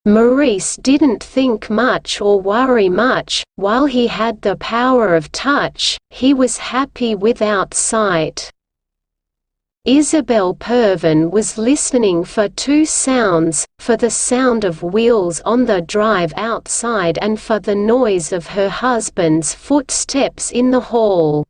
Maurice didn't think much or worry much. While he had the power of touch, he was happy without sight. Isabelle Pervin was listening for two sounds, for the sound of wheels on the drive outside and for the noise of her husband's footsteps in the hall.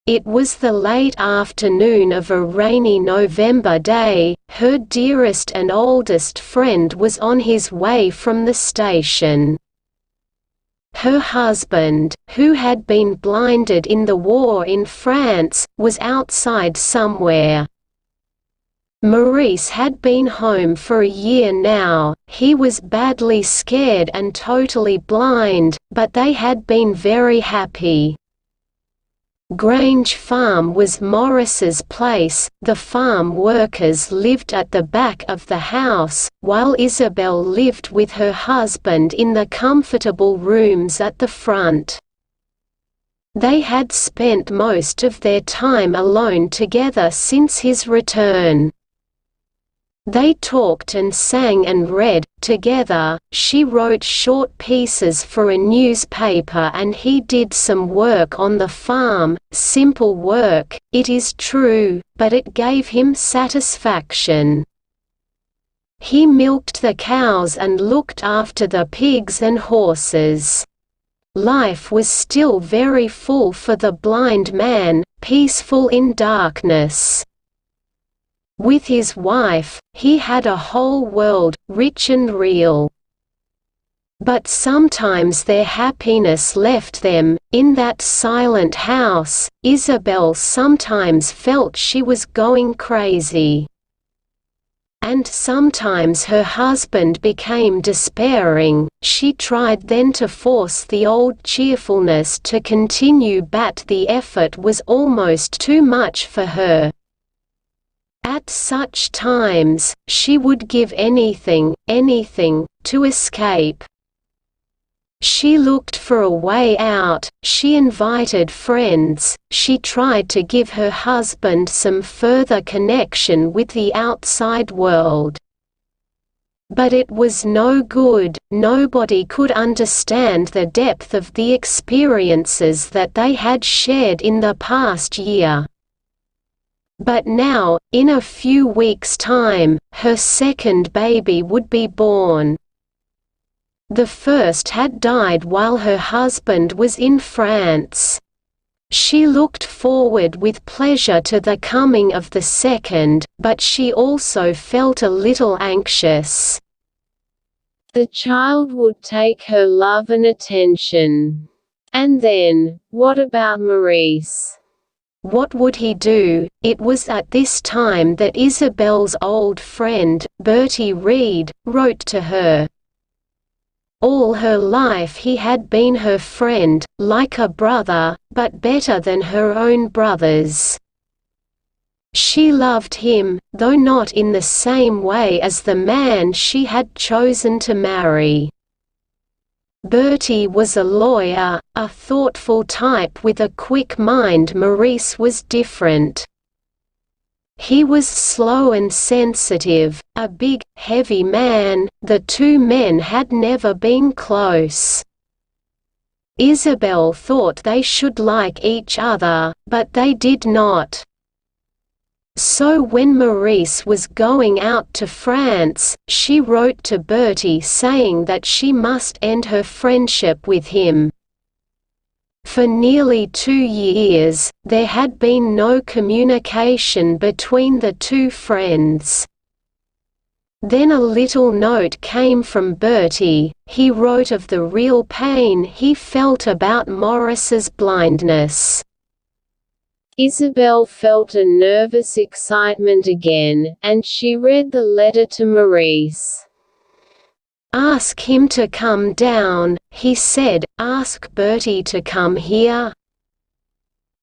It was the late afternoon of a rainy November day. Her dearest and oldest friend was on his way from the station. Her husband, who had been blinded in the war in France, was outside somewhere. Maurice had been home for a year now. He was badly scared and totally blind, but they had been very happy. Grange Farm was Maurice's place. The farm workers lived at the back of the house, while Isabelle lived with her husband in the comfortable rooms at the front. They had spent most of their time alone together since his return. They talked and sang and read together. She wrote short pieces for a newspaper and he did some work on the farm, simple work, it is true, but it gave him satisfaction. He milked the cows and looked after the pigs and horses. Life was still very full for the blind man, peaceful in darkness. With his wife, he had a whole world, rich and real. But sometimes their happiness left them. In that silent house, Isabelle sometimes felt she was going crazy. And sometimes her husband became despairing. She tried then to force the old cheerfulness to continue, but the effort was almost too much for her. At such times, she would give anything, to escape. She looked for a way out, she invited friends, she tried to give her husband some further connection with the outside world. But it was no good. Nobody could understand the depth of the experiences that they had shared in the past year. But now, in a few weeks' time, her second baby would be born. The first had died while her husband was in France. She looked forward with pleasure to the coming of the second, but she also felt a little anxious. The child would take her love and attention. And then, what about Maurice? What would he do? It was at this time that Isabelle's old friend, Bertie Reed, wrote to her. All her life he had been her friend, like a brother, but better than her own brothers. She loved him, though not in the same way as the man she had chosen to marry. Bertie was a lawyer, a thoughtful type with a quick mind. Maurice was different. He was slow and sensitive, a big, heavy man. The two men had never been close. Isabelle thought they should like each other, but they did not. So when Maurice was going out to France, she wrote to Bertie saying that she must end her friendship with him. For nearly 2 years, there had been no communication between the two friends. Then a little note came from Bertie. He wrote of the real pain he felt about Maurice's blindness. Isabelle felt a nervous excitement again, and she read the letter to Maurice. "Ask him to come down," he said. "Ask Bertie to come here."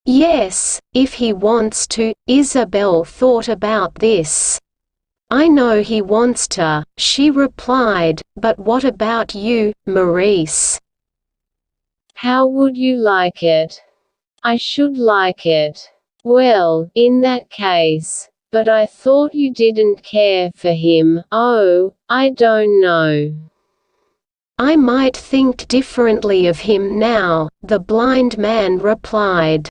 "Yes, if he wants to." Isabelle thought about this. "I know he wants to," she replied, "but what about you, Maurice? How would you like it?" "I should like it." "Well, in that case," But I thought you didn't care for him. Oh, I don't know. I might think differently of him now, the blind man replied.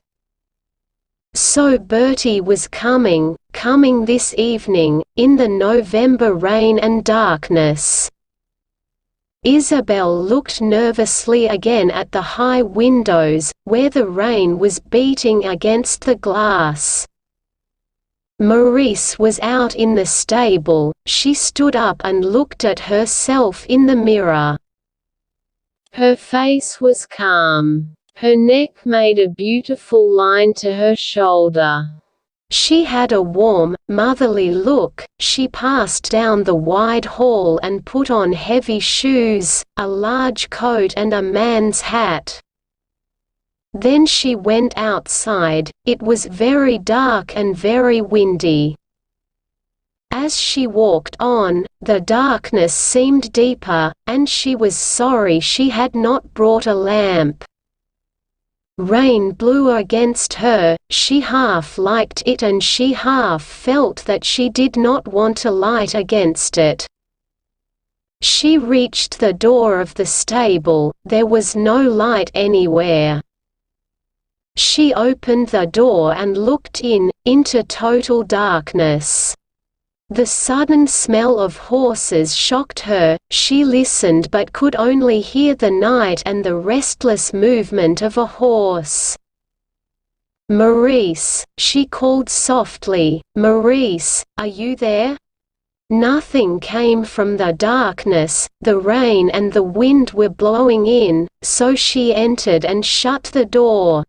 So Bertie was coming this evening, in the November rain and darkness. Isabel looked nervously again at the high windows, where the rain was beating against the glass. Maurice was out in the stable. She stood up and looked at herself in the mirror. Her face was calm. Her neck made a beautiful line to her shoulder. She had a warm, motherly look. She passed down the wide hall and put on heavy shoes, a large coat and a man's hat. Then she went outside. It was very dark and very windy. As she walked on, the darkness seemed deeper, and she was sorry she had not brought a lamp. Rain blew against her. She half liked it and she half felt that she did not want a light against it. She reached the door of the stable. There was no light anywhere. She opened the door and looked into total darkness. The sudden smell of horses shocked her. She listened but could only hear the night and the restless movement of a horse. "Maurice," she called softly, "Maurice, are you there?" Nothing came from the darkness. The rain and the wind were blowing in, so she entered and shut the door.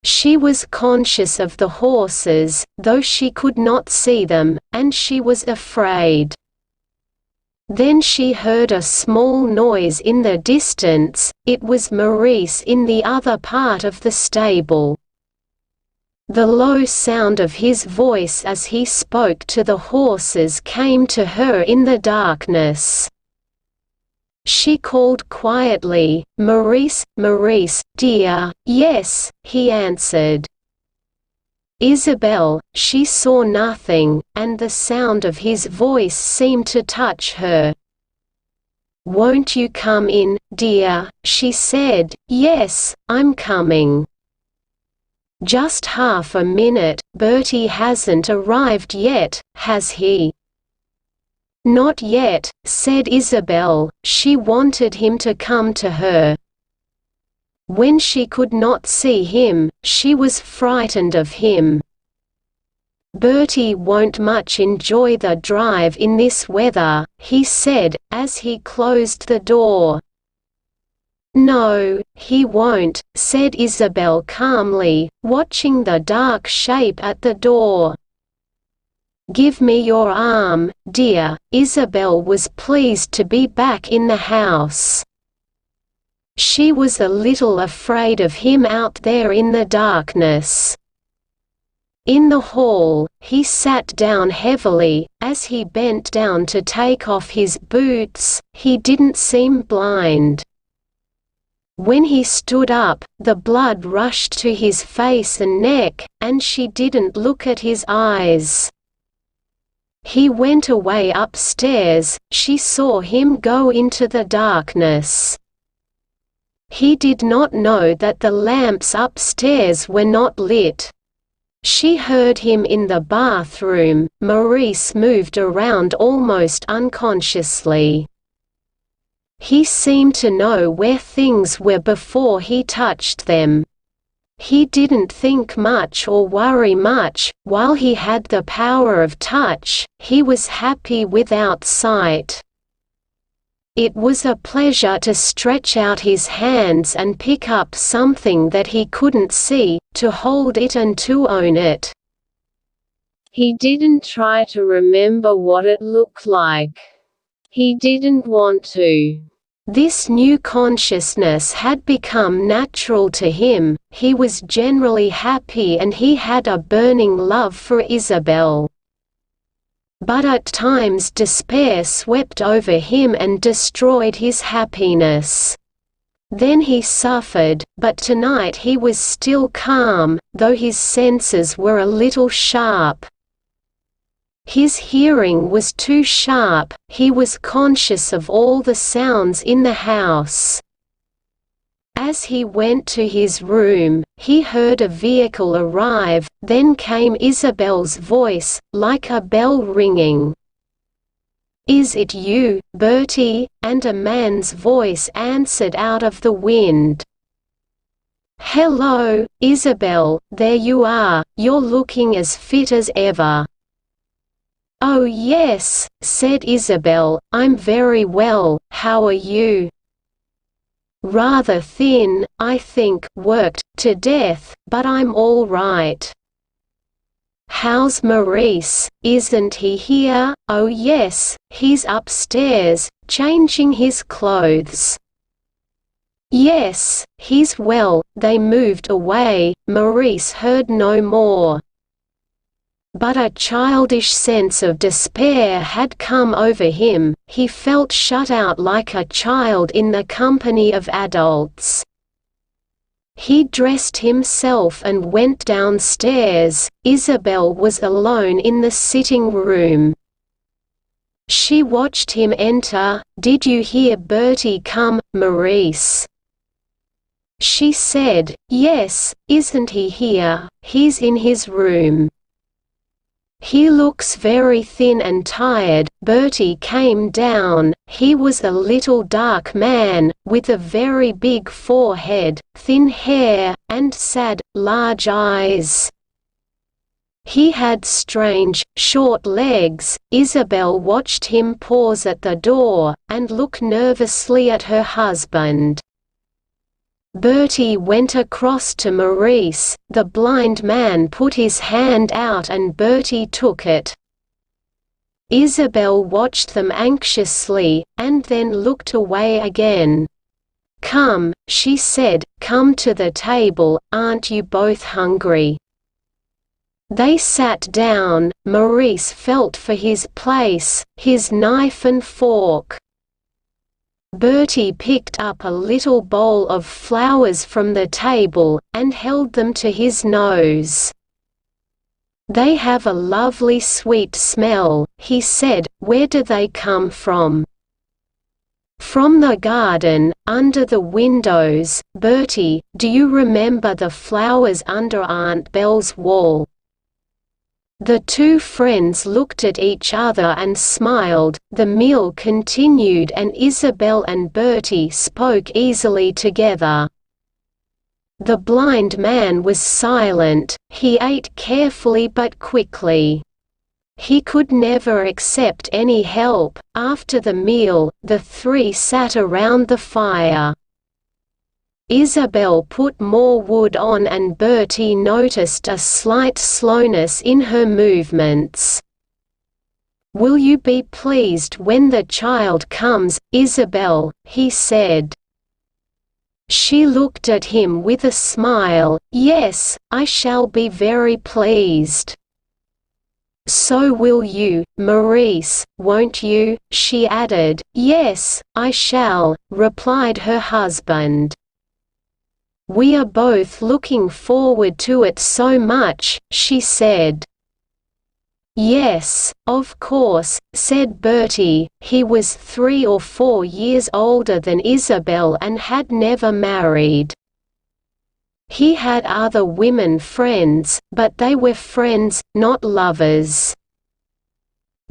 She was conscious of the horses, though she could not see them, and she was afraid. Then she heard a small noise in the distance. It was Maurice in the other part of the stable. The low sound of his voice as he spoke to the horses came to her in the darkness. She called quietly, "Maurice, Maurice, dear." "Yes," he answered. Isabel, she saw nothing, and the sound of his voice seemed to touch her. "Won't you come in, dear?" she said. "Yes, I'm coming." "Just half a minute. Bertie hasn't arrived yet, has he?" "Not yet," said Isabel. She wanted him to come to her. When she could not see him, she was frightened of him. "Bertie won't much enjoy the drive in this weather," he said, as he closed the door. "No, he won't," said Isabel calmly, watching the dark shape at the door. "Give me your arm, dear." Isabel was pleased to be back in the house. She was a little afraid of him out there in the darkness. In the hall, he sat down heavily. As he bent down to take off his boots, he didn't seem blind. When he stood up, the blood rushed to his face and neck, and she didn't look at his eyes. He went away upstairs. She saw him go into the darkness. He did not know that the lamps upstairs were not lit. She heard him in the bathroom. Maurice moved around almost unconsciously. He seemed to know where things were before he touched them. He didn't think much or worry much. While he had the power of touch, he was happy without sight. It was a pleasure to stretch out his hands and pick up something that he couldn't see, to hold it and to own it. He didn't try to remember what it looked like. He didn't want to. This new consciousness had become natural to him. He was generally happy and he had a burning love for Isabel. But at times despair swept over him and destroyed his happiness. Then he suffered, but tonight he was still calm, though his senses were a little sharp. His hearing was too sharp, he was conscious of all the sounds in the house. As he went to his room, he heard a vehicle arrive, then came Isabel's voice, like a bell ringing. "Is it you, Bertie?" and a man's voice answered out of the wind. "Hello, Isabel, there you are, you're looking as fit as ever." "Oh yes," said Isabel, "I'm very well, how are you?" "Rather thin, I think, worked to death, but I'm all right." "How's Maurice, isn't he here?" "Oh yes, he's upstairs, changing his clothes." "Yes, he's well." They moved away, Maurice heard no more. But a childish sense of despair had come over him, he felt shut out like a child in the company of adults. He dressed himself and went downstairs. Isabel was alone in the sitting room. She watched him enter. "Did you hear Bertie come, Maurice?" She said, "Yes, isn't he here?" "He's in his room." "He looks very thin and tired." Bertie came down. He was a little dark man, with a very big forehead, thin hair, and sad, large eyes. He had strange, short legs. Isabel watched him pause at the door, and look nervously at her husband. Bertie went across to Maurice. The blind man put his hand out and Bertie took it. Isabel watched them anxiously, and then looked away again. "Come," she said, "come to the table, aren't you both hungry?" They sat down. Maurice felt for his place, his knife and fork. Bertie picked up a little bowl of flowers from the table, and held them to his nose. "They have a lovely sweet smell," he said. "Where do they come from?" "From the garden, under the windows." "Bertie, do you remember the flowers under Aunt Belle's wall?" The two friends looked at each other and smiled. The meal continued and Isabel and Bertie spoke easily together. The blind man was silent. He ate carefully but quickly. He could never accept any help. After the meal, the three sat around the fire. Isabel put more wood on and Bertie noticed a slight slowness in her movements. "Will you be pleased when the child comes, Isabel?" he said. She looked at him with a smile. "Yes, I shall be very pleased." "So will you, Maurice, won't you?" she added. "Yes, I shall," replied her husband. "We are both looking forward to it so much," she said. "Yes, of course," said Bertie. He was 3 or 4 years older than Isabel and had never married. He had other women friends, but they were friends, not lovers.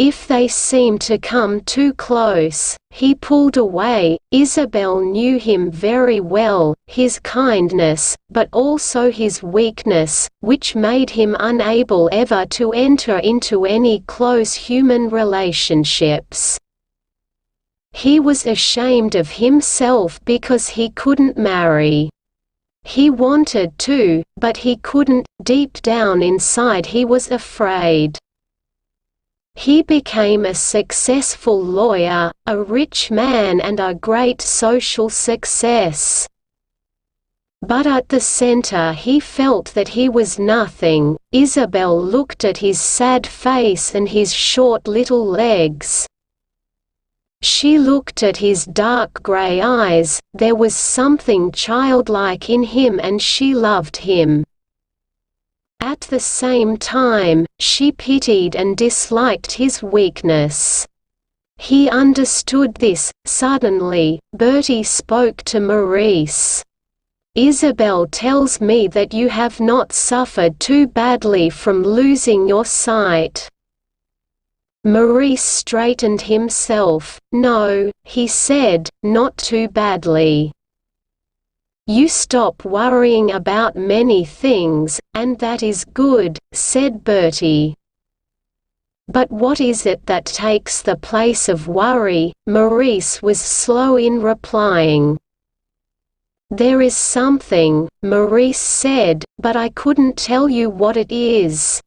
If they seemed to come too close, he pulled away. Isabel knew him very well, his kindness, but also his weakness, which made him unable ever to enter into any close human relationships. He was ashamed of himself because he couldn't marry. He wanted to, but he couldn't. Deep down inside he was afraid. He became a successful lawyer, a rich man and a great social success. But at the center he felt that he was nothing. Isabel looked at his sad face and his short little legs. She looked at his dark gray eyes. There was something childlike in him and she loved him. At the same time, she pitied and disliked his weakness. He understood this. Suddenly, Bertie spoke to Maurice. "Isabel tells me that you have not suffered too badly from losing your sight." Maurice straightened himself. "No," he said, "not too badly. You stop worrying about many things, and that is good," said Bertie. "But what is it that takes the place of worry?" Maurice was slow in replying. "There is something," Maurice said, "but I couldn't tell you what it is."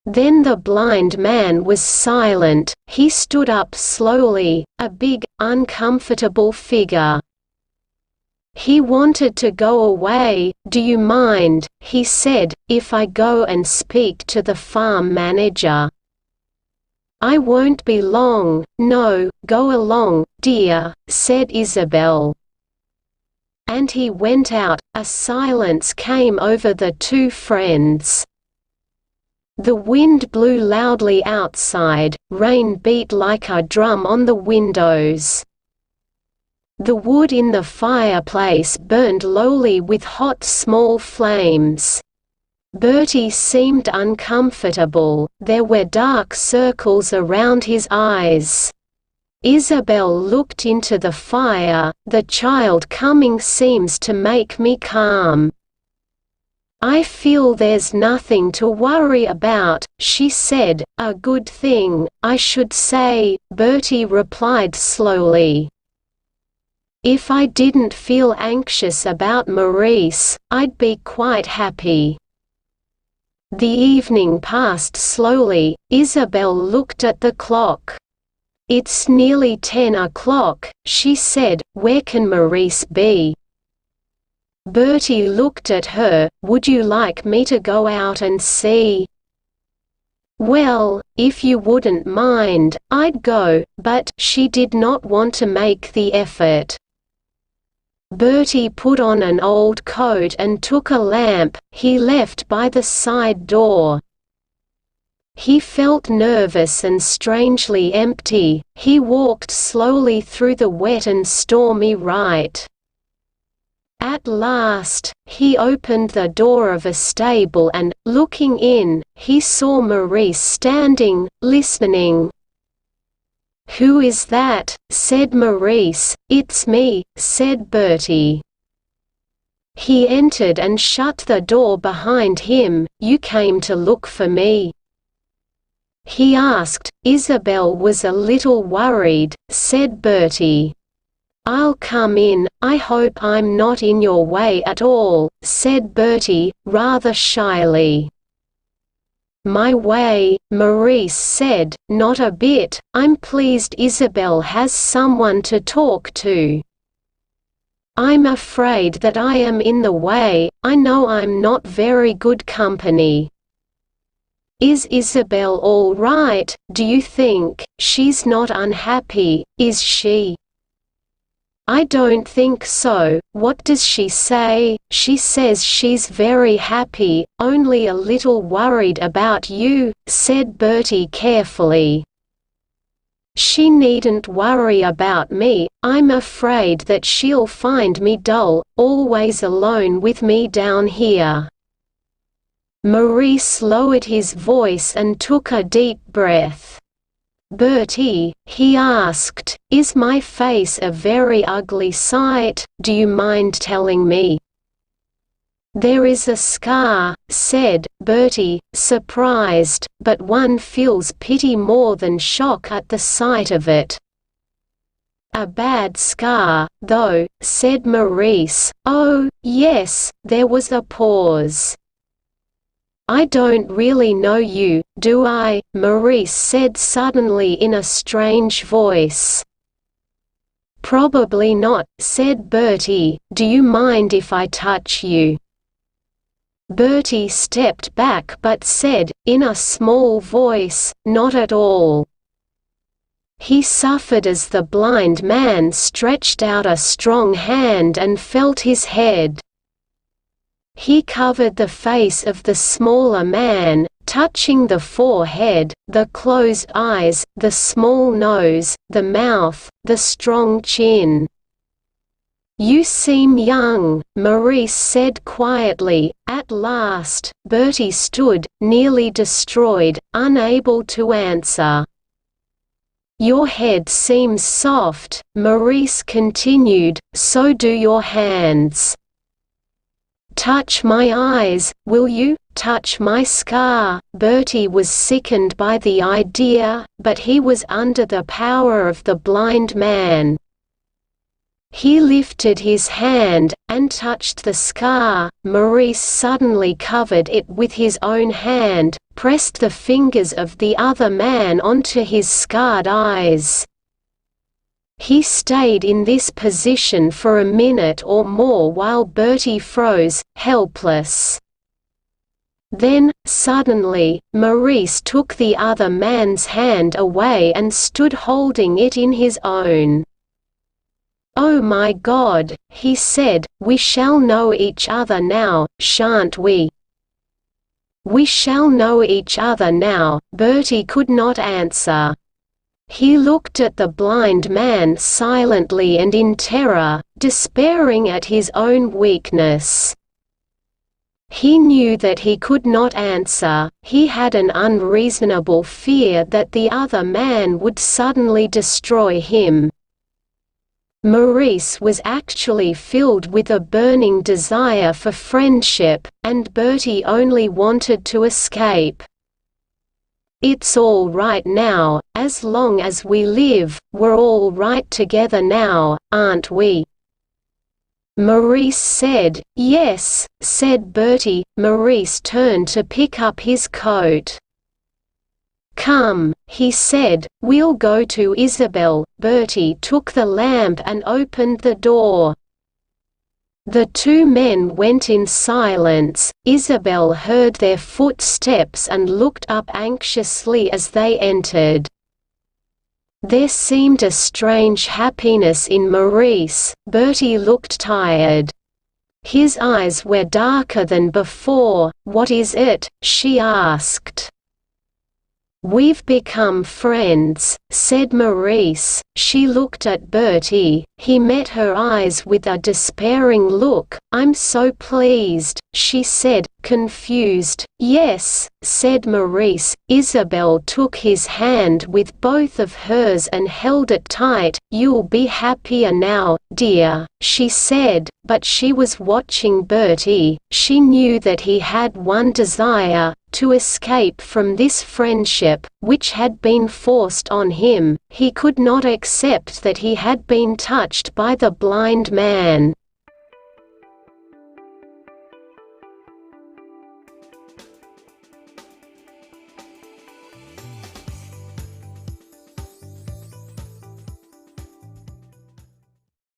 Then the blind man was silent. He stood up slowly, a big, uncomfortable figure. He wanted to go away. "Do you mind," he said, "if I go and speak to the farm manager?" "I won't be long." "No, go along, dear," said Isabel. And he went out. A silence came over the two friends. The wind blew loudly outside, rain beat like a drum on the windows. The wood in the fireplace burned lowly with hot small flames. Bertie seemed uncomfortable. There were dark circles around his eyes. Isabel looked into the fire. "The child coming seems to make me calm. I feel there's nothing to worry about," she said. "A good thing, I should say," Bertie replied slowly. "If I didn't feel anxious about Maurice, I'd be quite happy." The evening passed slowly. Isabel looked at the clock. "It's nearly 10 o'clock, she said. "Where can Maurice be?" Bertie looked at her. "Would you like me to go out and see?" "Well, if you wouldn't mind, I'd go, but," she did not want to make the effort. Bertie put on an old coat and took a lamp. He left by the side door. He felt nervous and strangely empty. He walked slowly through the wet and stormy night. At last, he opened the door of a stable and, looking in, he saw Maurice standing, listening. "Who is that?" said Maurice. "It's me," said Bertie. He entered and shut the door behind him. "You came to look for me?" he asked. Isabel was a little worried, said Bertie. "I'll come in. I hope I'm not in your way at all," said Bertie, rather shyly. "My way," Maurice said, "not a bit. I'm pleased Isabel has someone to talk to. I'm afraid that I am in the way. I know I'm not very good company." "Is Isabel all right, do you think? She's not unhappy, is she?" "I don't think so. What does she say?" "She says she's very happy, only a little worried about you," said Bertie carefully. "She needn't worry about me. I'm afraid that she'll find me dull, always alone with me down here." Maurice lowered his voice and took a deep breath. "Bertie," he asked, "is my face a very ugly sight? Do you mind telling me?" "There is a scar," said Bertie, surprised, "but one feels pity more than shock at the sight of it." "A bad scar, though," said Maurice. "Oh, yes." There was a pause. "I don't really know you, do I?" Maurice said suddenly in a strange voice. "Probably not," said Bertie. "Do you mind if I touch you?" Bertie stepped back but said, in a small voice, "Not at all." He suffered as the blind man stretched out a strong hand and felt his head. He covered the face of the smaller man, touching the forehead, the closed eyes, the small nose, the mouth, the strong chin. "You seem young," Maurice said quietly. At last, Bertie stood, nearly destroyed, unable to answer. "Your head seems soft," Maurice continued, "so do your hands. Touch my eyes, will you? Touch my scar." Bertie was sickened by the idea, but he was under the power of the blind man. He lifted his hand, and touched the scar. Maurice suddenly covered it with his own hand, pressed the fingers of the other man onto his scarred eyes. He stayed in this position for a minute or more while Bertie froze, helpless. Then, suddenly, Maurice took the other man's hand away and stood holding it in his own. "Oh my God," he said, "we shall know each other now, shan't we?" "We shall know each other now." Bertie could not answer. He looked at the blind man silently and in terror, despairing at his own weakness. He knew that he could not answer. He had an unreasonable fear that the other man would suddenly destroy him. Maurice was actually filled with a burning desire for friendship, and Bertie only wanted to escape. "It's all right now, as long as we live, we're all right together now, aren't we?" Maurice said. "Yes," said Bertie. Maurice turned to pick up his coat. "Come," he said, "we'll go to Isabel." Bertie took the lamp and opened the door. The two men went in silence. Isabel heard their footsteps and looked up anxiously as they entered. There seemed a strange happiness in Maurice. Bertie looked tired. His eyes were darker than before. "What is it?" she asked. "We've become friends," said Maurice. She looked at Bertie. He met her eyes with a despairing look. "I'm so pleased," she said, confused. "Yes," said Maurice. Isabel took his hand with both of hers and held it tight. "You'll be happier now, dear," she said, but she was watching Bertie. She knew that he had one desire, to escape from this friendship, which had been forced on him. He could not accept that he had been touched by the blind man.